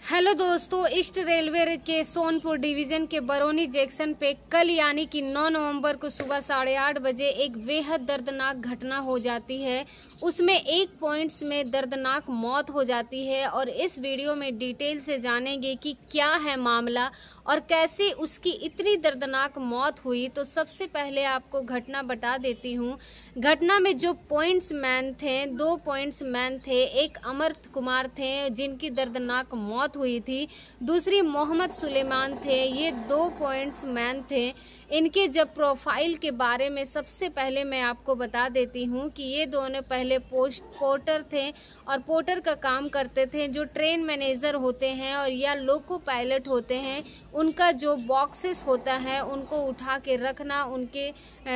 Hello दोस्तों, east railway के Sonpur division के बरौनी जंक्शन पे कल यानी कि 9 नवंबर को सुबह 8:30 बजे एक बेहद दर्दनाक घटना हो जाती है। उसमें एक पॉइंट्स में दर्दनाक मौत हो जाती है और इस वीडियो में डिटेल से जानेंगे कि क्या है मामला और कैसे उसकी इतनी दर्दनाक मौत हुई। तो सबसे पहले आपको घटना बता देती हूँ। घटना में जो पॉइंट्स मैन थे, 2 पॉइंट्स मैन थे। एक अमर कुमार थे जिनकी दर्दनाक मौत हुई थी, दूसरी मोहम्मद सुलेमान थे। ये 2 पॉइंट्स मैन थे। इनके जब प्रोफाइल के बारे में सबसे पहले मैं आपको बता देती हूँ कि ये दोनों पहले पोर्टर थे और पोर्टर का काम करते थे। जो ट्रेन मैनेजर होते हैं और या लोको पायलट होते हैं, उनका जो बॉक्सेस होता है उनको उठा के रखना, उनके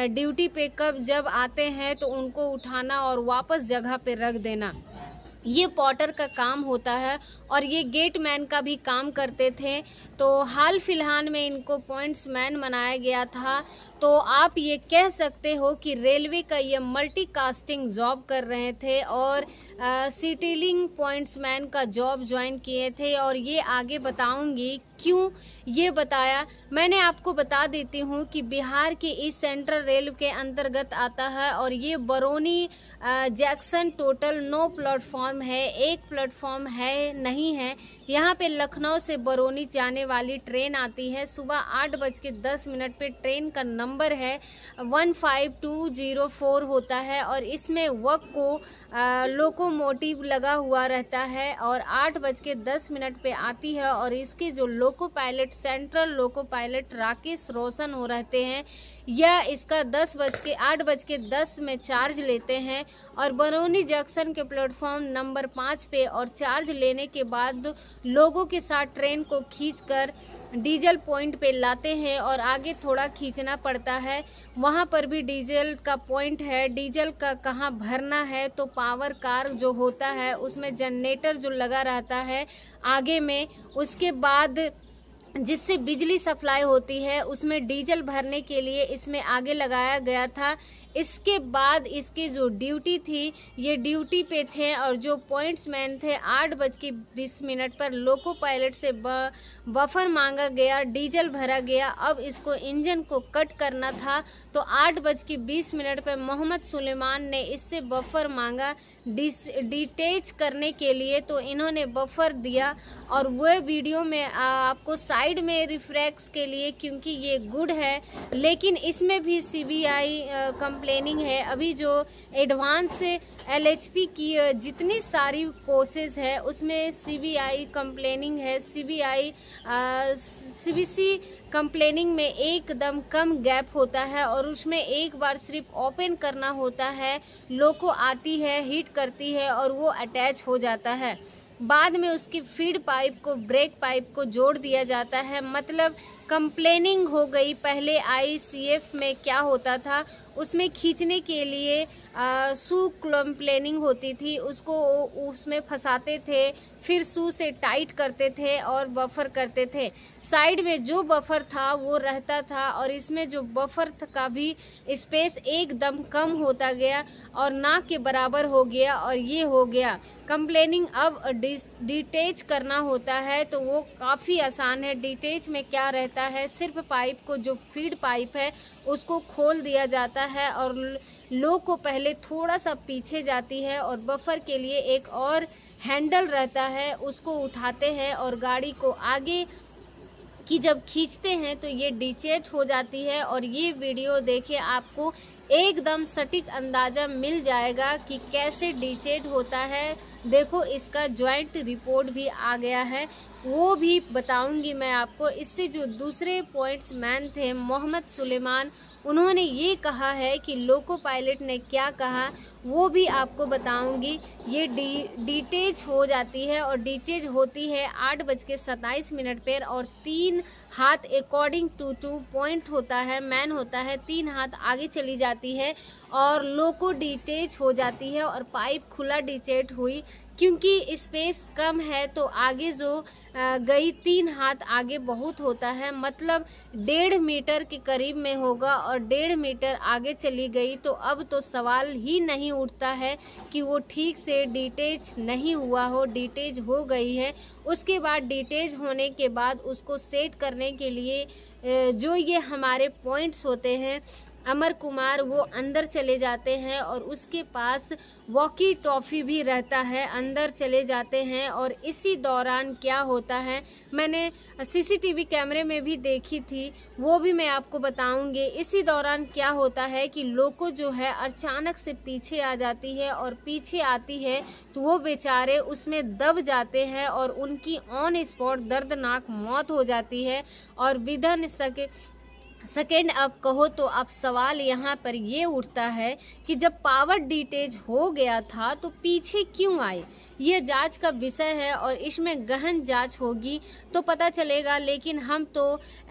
ड्यूटी पे कब जब आते हैं तो उनको उठाना और वापस जगह पे रख देना, ये पोर्टर का काम होता है। और ये गेट मैन का भी काम करते थे। तो हाल फिलहाल में इनको पॉइंट्स मैन बनाया गया था। तो आप ये कह सकते हो कि रेलवे का ये मल्टीकास्टिंग जॉब कर रहे थे और सीटिलिंग पॉइंट्स मैन का जॉब ज्वाइन किए थे। और ये आगे बताऊंगी क्यों ये बताया। मैंने आपको बता देती हूँ कि बिहार के इस सेंट्रल रेल के अंतर्गत आता है और ये बरौनी जंक्शन टोटल 9 प्लेटफॉर्म है, एक प्लेटफॉर्म है नहीं है। यहाँ पे लखनऊ से बरौनी जाने वाली ट्रेन आती है। सुबह 8:10 पे ट्रेन का नंबर है 15204 होता है और इसमें वर्क को लोकोमोटिव लगा हुआ रहता है और 8:10 पे आती है। और इसके जो loco pilot, central loco pilot Rakesh Roshan हो रहते हैं, यह इसका 8:10 में चार्ज लेते हैं और बरौनी जंक्शन के प्लेटफॉर्म नंबर 5 पे और चार्ज लेने के बाद लोगों के साथ ट्रेन को खींचकर डीजल पॉइंट पे लाते हैं और आगे थोड़ा खींचना पड़ता है। वहां पर भी डीजल का पॉइंट है। डीजल का कहाँ भरना है तो पावर कार जो होता है उसमें जनरेटर जो लगा रहता है आगे में, उसके बाद जिससे बिजली सप्लाई होती है उसमें डीजल भरने के लिए इसमें आगे लगाया गया था। इसके बाद इसकी जो ड्यूटी थी, ये ड्यूटी पे थे और जो पॉइंट्स मैन थे 8:20 पर लोको पायलट से बफर मांगा गया, डीजल भरा गया। अब इसको इंजन को कट करना था तो 8:20 पर मोहम्मद सुलेमान ने इससे बफर मांगा डिटेच करने के लिए, तो इन्होंने बफर दिया। और वह वीडियो में आपको साइड में रिफ्रेक्स के लिए, क्योंकि ये गुड है लेकिन इसमें भी सीबीआई कंप्लेनिंग है। अभी जो एडवांस एलएचपी की जितनी सारी कोर्सेज है उसमें सीबीआई कंप्लेनिंग है। सीबीसी कंप्लेनिंग में एकदम कम गैप होता है और उसमें एक बार सिर्फ ओपन करना होता है, लोको आती है, हीट करती है और वो अटैच हो जाता है। बाद में उसकी फीड पाइप को, ब्रेक पाइप को जोड़ दिया जाता है। मतलब कंप्लेनिंग हो गई। पहले आईसीएफ में क्या होता था, उसमें खींचने के लिए शू कंप्लेनिंग होती थी, उसको उसमें फंसाते थे, फिर शू से टाइट करते थे और बफर करते थे। साइड में जो बफर था वो रहता था और इसमें जो बफर का भी स्पेस एकदम कम होता गया और ना के बराबर हो गया और ये हो गया कंप्लेनिंग। अब डिटेच करना होता है तो वो काफ़ी आसान है। डिटेच में क्या रहता है, सिर्फ पाइप को, जो फीड पाइप है उसको खोल दिया जाता है और लो को पहले थोड़ा सा पीछे जाती है और बफर के लिए एक और हैंडल रहता है, उसको उठाते हैं और गाड़ी को आगे की जब खींचते हैं तो ये डिटेच हो जाती है। और ये वीडियो देखे आपको एकदम सटीक अंदाजा मिल जाएगा कि कैसे डिटेच होता है। देखो, इसका ज्वाइंट रिपोर्ट भी आ गया है, वो भी बताऊंगी मैं आपको। इससे जो दूसरे पॉइंट्स मैन थे मोहम्मद सुलेमान, उन्होंने ये कहा है कि लोको पायलट ने क्या कहा वो भी आपको बताऊंगी। ये डिटेच हो जाती है और डिटेच होती है 8:27 पर और 3 हाथ अकॉर्डिंग टू पॉइंट होता है, मैन होता है, 3 हाथ आगे चली जाती है और लोको डिटेच हो जाती है और पाइप खुला डिटेच हुई। क्योंकि स्पेस कम है तो आगे जो गई 3 हाथ आगे बहुत होता है, मतलब 1.5 मीटर के करीब में होगा और 1.5 मीटर आगे चली गई तो अब तो सवाल ही नहीं उठता है कि वो ठीक से डिटेच नहीं हुआ हो, डिटेच हो गई है। उसके बाद डिटेच होने के बाद उसको सेट करने के लिए जो ये हमारे पॉइंट्स होते हैं, अमर कुमार वो अंदर चले जाते हैं और उसके पास वॉकी टॉफी भी रहता है, अंदर चले जाते हैं। और इसी दौरान क्या होता है, मैंने सीसीटीवी कैमरे में भी देखी थी, वो भी मैं आपको बताऊंगी। इसी दौरान क्या होता है कि लोको जो है अचानक से पीछे आ जाती है और पीछे आती है तो वो बेचारे उसमें दब जाते हैं और उनकी ऑन स्पॉट दर्दनाक मौत हो जाती है। और विधन सेकेंड अब कहो तो अब सवाल यहाँ पर ये उठता है कि जब पावर डिटेच हो गया था तो पीछे क्यों आए, ये जांच का विषय है और इसमें गहन जांच होगी तो पता चलेगा। लेकिन हम तो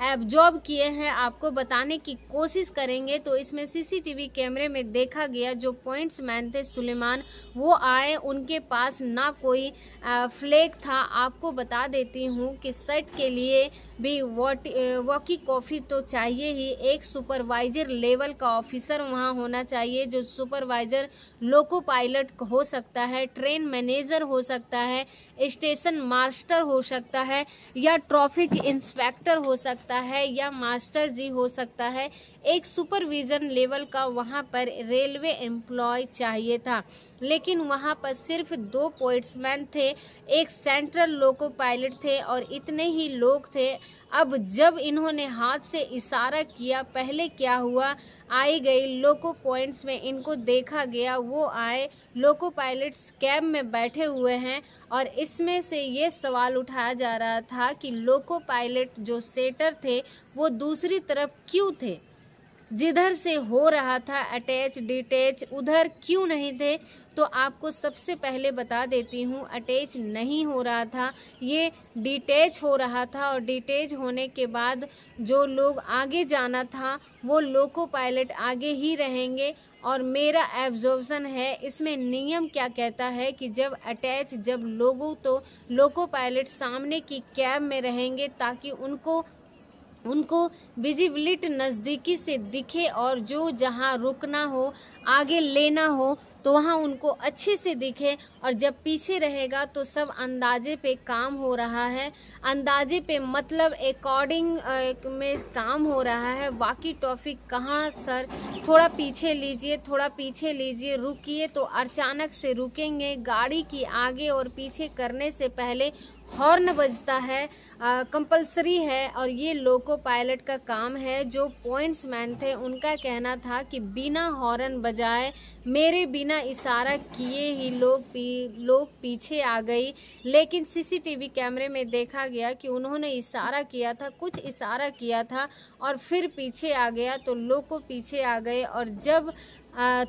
एब्जॉर्ब किए हैं, आपको बताने की कोशिश करेंगे। तो इसमें सीसीटीवी कैमरे में देखा गया जो पॉइंट्स मैन थे सुलेमान, वो आए, उनके पास ना कोई फ्लैग था। आपको बता देती हूँ कि सेट के लिए भी वॉकी टॉफी तो चाहिए ही, एक सुपरवाइजर लेवल का ऑफिसर वहाँ होना चाहिए, जो सुपरवाइजर लोको पायलट हो सकता है, ट्रेन मैनेजर हो सकता है, स्टेशन मास्टर हो सकता है, या ट्रैफिक इंस्पेक्टर हो सकता है, या मास्टर जी हो सकता है। एक सुपरविजन लेवल का वहाँ पर रेलवे एम्प्लॉय चाहिए था। लेकिन वहाँ पर सिर्फ 2 पोस्टमैन थे, एक सेंट्रल लोको पायलट थे और इतने ही लोग थे। अब जब इन्होंने हाथ से इशारा किया, पहले क्या हुआ, आई गई लोको पॉइंट्स में, इनको देखा गया, वो आए, लोको पायलट्स कैब में बैठे हुए हैं। और इसमें से ये सवाल उठाया जा रहा था कि लोको पायलट जो सेटर थे वो दूसरी तरफ क्यों थे, जिधर से हो रहा था अटैच डिटैच उधर क्यों नहीं थे। तो आपको सबसे पहले बता देती हूँ, अटैच नहीं हो रहा था, ये डिटैच हो रहा था। और डिटैच होने के बाद जो लोग आगे जाना था वो लोको पायलट आगे ही रहेंगे। और मेरा एब्जॉर्प्शन है, इसमें नियम क्या कहता है कि जब अटैच जब लोगों तो लोको पायलट सामने की कैब में रहेंगे ताकि उनको विजिबिलिटी नज़दीकी से दिखे और जो जहां रुकना हो, आगे लेना हो तो वहां उनको अच्छे से दिखे। और जब पीछे रहेगा तो सब अंदाजे पे काम हो रहा है, अंदाजे पे मतलब अकॉर्डिंग में काम हो रहा है। वॉकी टॉफी कहाँ सर, थोड़ा पीछे लीजिए, थोड़ा पीछे लीजिए, रुकिए, तो अचानक से रुकेंगे। गाड़ी की आगे और पीछे करने से पहले हॉर्न बजता है, कंपलसरी है और ये लोको पायलट का काम है। जो पॉइंट्स मैन थे उनका कहना था कि बिना हॉर्न बजाए, मेरे बिना इशारा किए ही लोग पीछे आ गई। लेकिन सीसीटीवी कैमरे में देखा गया कि उन्होंने इशारा किया था, कुछ इशारा किया था और फिर पीछे आ गया, तो लोको पीछे आ गए। और जब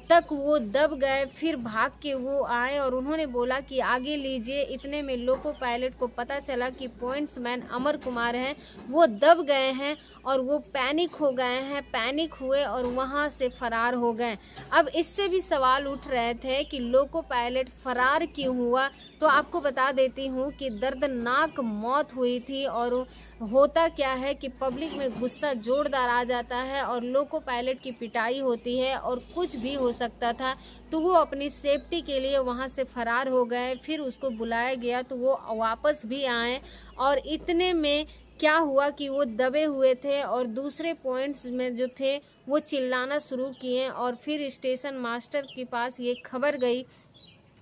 तक वो दब गए, फिर भाग के वो आए और उन्होंने बोला कि आगे लीजिए। इतने में लोको पायलट को पता चला कि पॉइंट्समैन अमर कुमार हैं, वो दब गए हैं और वो पैनिक हो गए हैं, पैनिक हुए और वहां से फरार हो गए। अब इससे भी सवाल उठ रहे थे कि लोको पायलट फरार क्यों हुआ। तो आपको बता देती हूँ कि दर्दनाक मौत हुई थी। और होता क्या है कि पब्लिक में गुस्सा जोरदार आ जाता है और लोको पायलट की पिटाई होती है और कुछ भी हो सकता था, तो वो अपनी सेफ्टी के लिए वहां से फरार हो गए। फिर उसको बुलाया गया तो वो वापस भी आए और इतने में क्या हुआ कि वो दबे हुए थे और दूसरे पॉइंट्स में जो थे वो चिल्लाना शुरू किए। और फिर स्टेशन मास्टर के पास ये खबर गई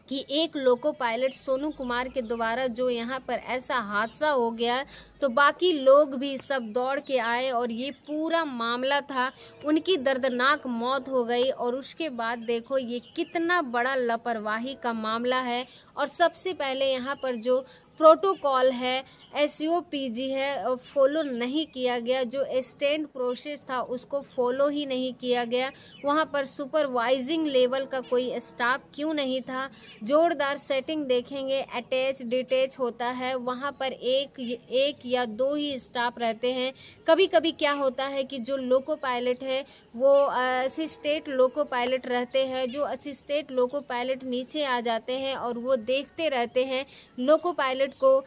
कि एक लोको पायलट सोनू कुमार के द्वारा जो यहाँ पर ऐसा हादसा हो गया, तो बाकी लोग भी सब दौड़ के आए और ये पूरा मामला था, उनकी दर्दनाक मौत हो गई। और उसके बाद देखो ये कितना बड़ा लापरवाही का मामला है। और सबसे पहले यहाँ पर जो प्रोटोकॉल है, SOPG है, फॉलो नहीं किया गया। जो स्टैंड प्रोसेस था उसको फॉलो ही नहीं किया गया। वहाँ पर सुपरवाइजिंग लेवल का कोई स्टाफ क्यों नहीं था। जोरदार सेटिंग देखेंगे, अटैच डिटैच होता है, वहाँ पर एक या 2 ही स्टाफ रहते हैं। कभी कभी क्या होता है कि जो लोको पायलट है वो असिस्टेंट लोको पायलट रहते हैं, जो असिस्टेंट लोको पायलट नीचे आ जाते हैं और वो देखते रहते हैं, लोको पायलट को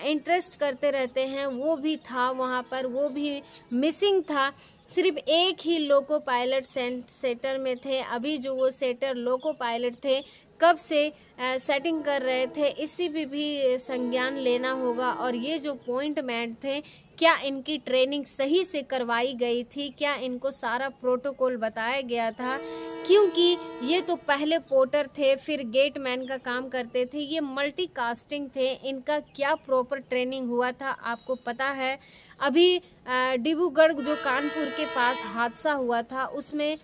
इंटरेस्ट करते रहते हैं। वो भी था वहाँ पर, वो भी मिसिंग था। सिर्फ एक ही लोको पायलट सेटर में थे। अभी जो वो सेटर लोको पायलट थे कब से सेटिंग कर रहे थे, इसी पे भी संज्ञान लेना होगा। और ये जो पॉइंट मैन थे, क्या इनकी ट्रेनिंग सही से करवाई गई थी, क्या इनको सारा प्रोटोकॉल बताया गया था, क्योंकि ये तो पहले पोर्टर थे, फिर गेट मैन का काम करते थे, ये मल्टीकास्टिंग थे। इनका क्या प्रॉपर ट्रेनिंग हुआ था आपको पता है? अभी डिब्रूगढ़ जो कानपुर के पास हादसा हुआ था उसमें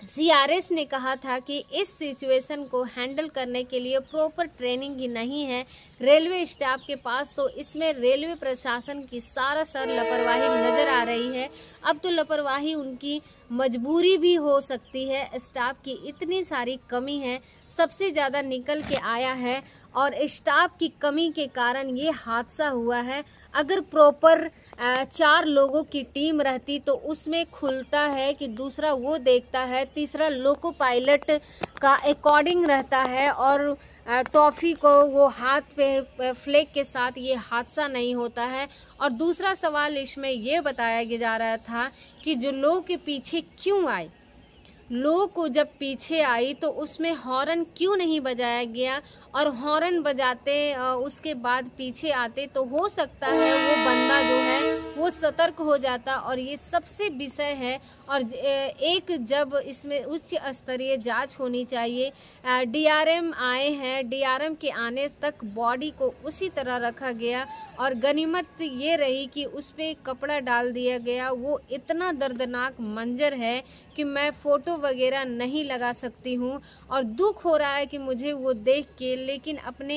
सीआरएस ने कहा था कि इस सिचुएशन को हैंडल करने के लिए प्रॉपर ट्रेनिंग ही नहीं है रेलवे स्टाफ के पास। तो इसमें रेलवे प्रशासन की सारासर लापरवाही नजर आ रही है। अब तो लापरवाही उनकी मजबूरी भी हो सकती है। स्टाफ की इतनी सारी कमी है, सबसे ज़्यादा निकल के आया है और स्टाफ की कमी के कारण ये हादसा हुआ है। अगर प्रॉपर 4 लोगों की टीम रहती तो उसमें खुलता है कि दूसरा वो देखता है, तीसरा लोको पायलट का अकॉर्डिंग रहता है और टॉफी को वो हाथ पे फ्लैग के साथ ये हादसा नहीं होता है। और दूसरा सवाल इसमें ये बताया जा रहा था कि जो लोग के पीछे क्यों आए, लोग को जब पीछे आई तो उसमें हॉर्न क्यों नहीं बजाया गया, और हॉर्न बजाते उसके बाद पीछे आते तो हो सकता है वो बंदा जो है वो सतर्क हो जाता। और ये सबसे विषय है। और एक जब इसमें उच्च स्तरीय जांच होनी चाहिए। डीआरएम आए हैं, डीआरएम के आने तक बॉडी को उसी तरह रखा गया और गनीमत ये रही कि उस पर कपड़ा डाल दिया गया। वो इतना दर्दनाक मंजर है कि मैं फ़ोटो वगैरह नहीं लगा सकती हूँ और दुख हो रहा है कि मुझे वो देख के। लेकिन अपने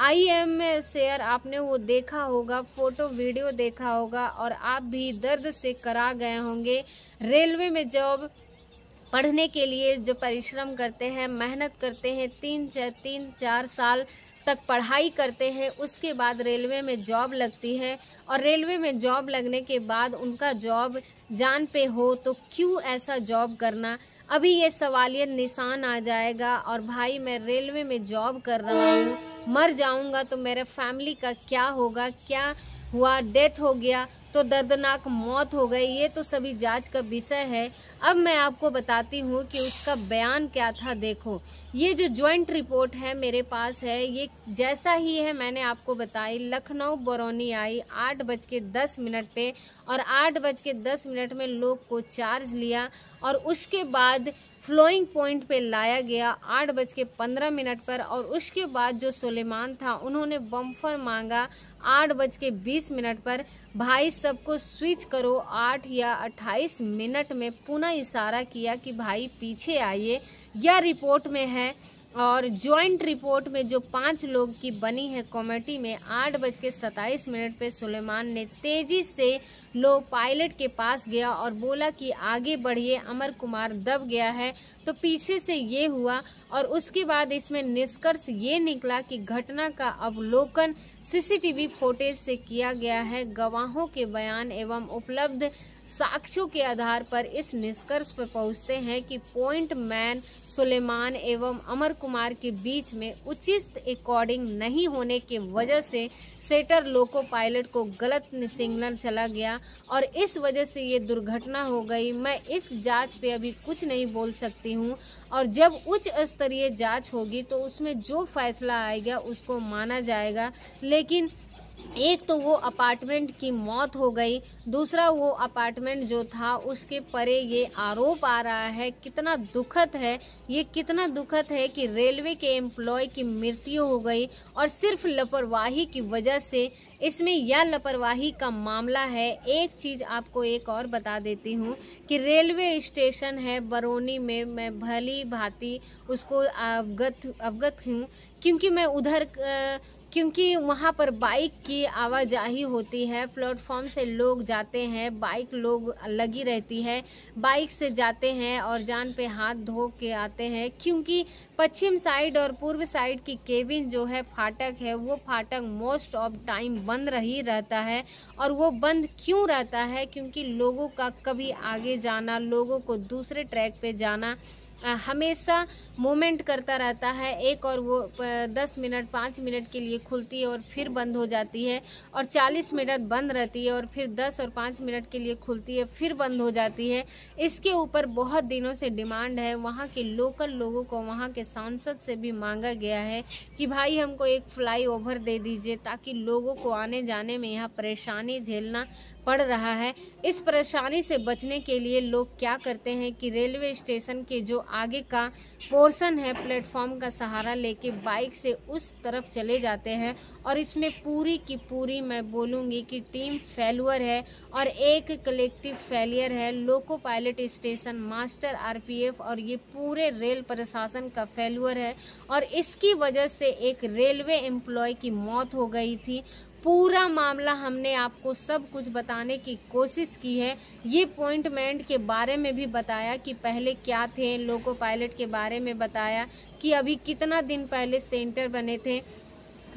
IM शेयर आपने वो देखा होगा, फ़ोटो वीडियो देखा होगा और आप भी दर्द से करा गए होंगे। रेलवे में जॉब पढ़ने के लिए जो परिश्रम करते हैं, मेहनत करते हैं, 3-4 साल तक पढ़ाई करते हैं, उसके बाद रेलवे में जॉब लगती है और रेलवे में जॉब लगने के बाद उनका जॉब जान पे हो तो क्यों ऐसा जॉब करना। अभी ये सवालियत निशान आ जाएगा। और भाई मैं रेलवे में जॉब कर रहा हूँ, मर जाऊँगा तो मेरे फैमिली का क्या होगा, क्या हुआ, डेथ हो गया तो दर्दनाक मौत हो गई, ये तो सभी जांच का विषय है। अब मैं आपको बताती हूँ कि उसका बयान क्या था। देखो, ये जो ज्वाइंट रिपोर्ट है मेरे पास है, ये जैसा ही है मैंने आपको बताई। लखनऊ बरौनी आई 8:10 पे और 8:10 में लोग को चार्ज लिया और उसके बाद फ्लोइंग पॉइंट पे लाया गया 8:15 पर। और उसके बाद जो सुलेमान था उन्होंने बम्फर मांगा 8:20 पर। भाई सबको स्विच करो 8 या 28 मिनट में पुनः इशारा किया कि भाई पीछे आइए। यह रिपोर्ट में है। और ज्वाइंट रिपोर्ट में जो 5 लोग की बनी है कमेटी में 8:27 पे सुलेमान ने तेजी से लो पायलट के पास गया और बोला कि आगे बढ़िए, अमर कुमार दब गया है। तो पीछे से ये हुआ और उसके बाद इसमें निष्कर्ष ये निकला कि घटना का अवलोकन CCTV फुटेज से किया गया है। गवाहों के बयान एवं उपलब्ध साक्ष्यों के आधार पर इस निष्कर्ष पर पहुंचते हैं कि पॉइंट मैन सुलेमान एवं अमर कुमार के बीच में उचित अकॉर्डिंग नहीं होने की वजह से सेटर लोको पायलट को गलत सिग्नल चला गया और इस वजह से ये दुर्घटना हो गई। मैं इस जांच पे अभी कुछ नहीं बोल सकती हूँ और जब उच्च स्तरीय जांच होगी तो उसमें जो फैसला आएगा उसको माना जाएगा। लेकिन एक तो वो अपार्टमेंट की मौत हो गई, दूसरा वो अपार्टमेंट जो था उसके परे ये आरोप आ रहा है। कितना दुखद है ये, कितना दुखद है कि रेलवे के एम्प्लॉय की मृत्यु हो गई और सिर्फ लापरवाही की वजह से। इसमें यह लापरवाही का मामला है। एक चीज़ आपको एक और बता देती हूँ कि रेलवे स्टेशन है बरौनी में, मैं भली भांति उसको अवगत हूँ क्योंकि मैं उधर क्योंकि वहाँ पर बाइक की आवाजाही होती है, प्लेटफॉर्म से लोग जाते हैं, बाइक लोग लगी रहती है, बाइक से जाते हैं और जान पे हाथ धो के आते हैं। क्योंकि पश्चिम साइड और पूर्व साइड की केबिन जो है फाटक है, वो फाटक मोस्ट ऑफ टाइम बंद ही रहता है। और वो बंद क्यों रहता है? क्योंकि लोगों का कभी आगे जाना, लोगों को दूसरे ट्रैक पे जाना हमेशा मूवमेंट करता रहता है। एक और वो 10 मिनट 5 मिनट के लिए खुलती है और फिर बंद हो जाती है, और 40 मिनट बंद रहती है और फिर 10 और 5 मिनट के लिए खुलती है, फिर बंद हो जाती है। इसके ऊपर बहुत दिनों से डिमांड है। वहाँ के लोकल लोगों को, वहाँ के सांसद से भी मांगा गया है कि भाई हमको एक फ्लाईओवर दे दीजिए, ताकि लोगों को आने जाने में यहाँ परेशानी झेलना पड़ रहा है। इस परेशानी से बचने के लिए लोग क्या करते हैं कि रेलवे स्टेशन के जो आगे का पोर्शन है, प्लेटफॉर्म का सहारा लेके बाइक से उस तरफ चले जाते हैं। और इसमें पूरी की पूरी मैं बोलूँगी कि टीम फेल्यूर है और एक कलेक्टिव फेलियर है। Loco pilot station, master RPF और ये पूरे रेल प्रशासन का फेल्यूर है। और इसकी वजह से एक रेलवे एम्प्लॉय की मौत हो गई थी। पूरा मामला हमने आपको सब कुछ बताने की कोशिश की है। ये अपॉइंटमेंट के बारे में भी बताया कि पहले क्या थे, लोको पायलट के बारे में बताया कि अभी कितना दिन पहले सेंटर बने थे।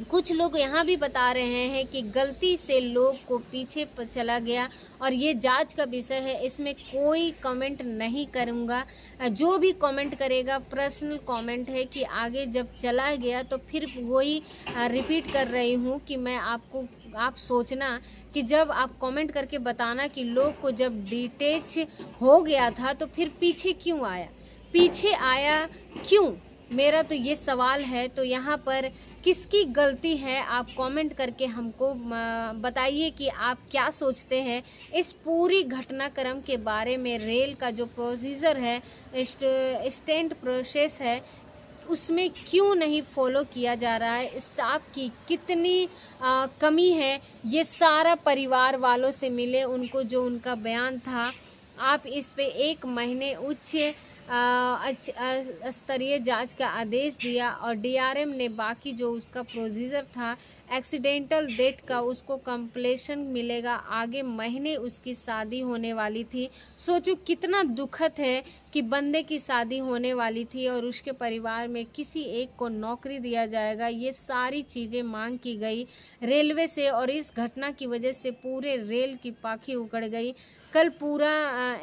कुछ लोग यहाँ भी बता रहे हैं कि गलती से लोग को पीछे चला गया और ये जांच का विषय है, इसमें कोई कमेंट नहीं करूँगा। जो भी कमेंट करेगा पर्सनल कमेंट है कि आगे जब चला गया तो फिर वही रिपीट कर रही हूँ कि मैं आपको, आप सोचना कि जब आप कमेंट करके बताना कि लोग को जब डिटेच हो गया था तो फिर पीछे क्यों आया, पीछे आया क्यों, मेरा तो ये सवाल है। तो यहाँ पर किसकी गलती है, आप कमेंट करके हमको बताइए कि आप क्या सोचते हैं इस पूरी घटनाक्रम के बारे में। रेल का जो प्रोसीजर है, स्टैंड प्रोसेस है, उसमें क्यों नहीं फॉलो किया जा रहा है, स्टाफ की कितनी कमी है। ये सारा परिवार वालों से मिले, उनको जो उनका बयान था, आप इस पे 1 महीने उच्च स्तरीय जांच का आदेश दिया और डीआरएम ने बाकी जो उसका प्रोसीजर था एक्सीडेंटल डेथ का, उसको कंप्लेशन मिलेगा। आगे महीने उसकी शादी होने वाली थी। सोचो कितना दुखद है कि बंदे की शादी होने वाली थी और उसके परिवार में किसी एक को नौकरी दिया जाएगा। ये सारी चीज़ें मांग की गई रेलवे से और इस घटना की वजह से पूरे रेल की पाखी उखड़ गई। कल पूरा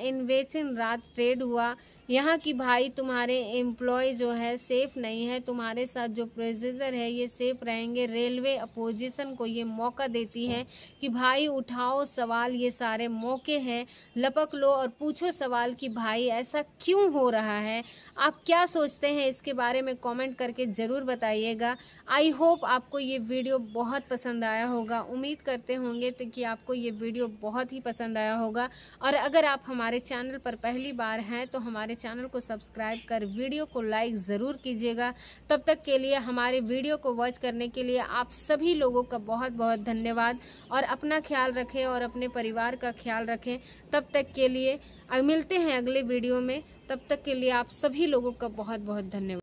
इन्वेस्टिंग रात ट्रेड हुआ। यहाँ की भाई तुम्हारे एम्प्लॉय जो है सेफ नहीं है, तुम्हारे साथ जो प्रोसीजर है ये सेफ रहेंगे। रेलवे अपोजिशन को ये मौका देती है कि भाई उठाओ सवाल, ये सारे मौके हैं, लपक लो और पूछो सवाल कि भाई ऐसा क्यों हो रहा है। आप क्या सोचते हैं इसके बारे में कमेंट करके ज़रूर बताइएगा। आई होप आपको ये वीडियो बहुत पसंद आया होगा, उम्मीद करते होंगे तो कि आपको ये वीडियो बहुत ही पसंद आया होगा। और अगर आप हमारे चैनल पर पहली बार हैं तो हमारे चैनल को सब्सक्राइब कर वीडियो को लाइक ज़रूर कीजिएगा। तब तक के लिए हमारे वीडियो को वॉच करने के लिए आप सभी लोगों का बहुत बहुत धन्यवाद। और अपना ख्याल रखें और अपने परिवार का ख्याल रखें। तब तक के लिए मिलते हैं अगले वीडियो में। तब तक के लिए आप सभी लोगों का बहुत बहुत धन्यवाद।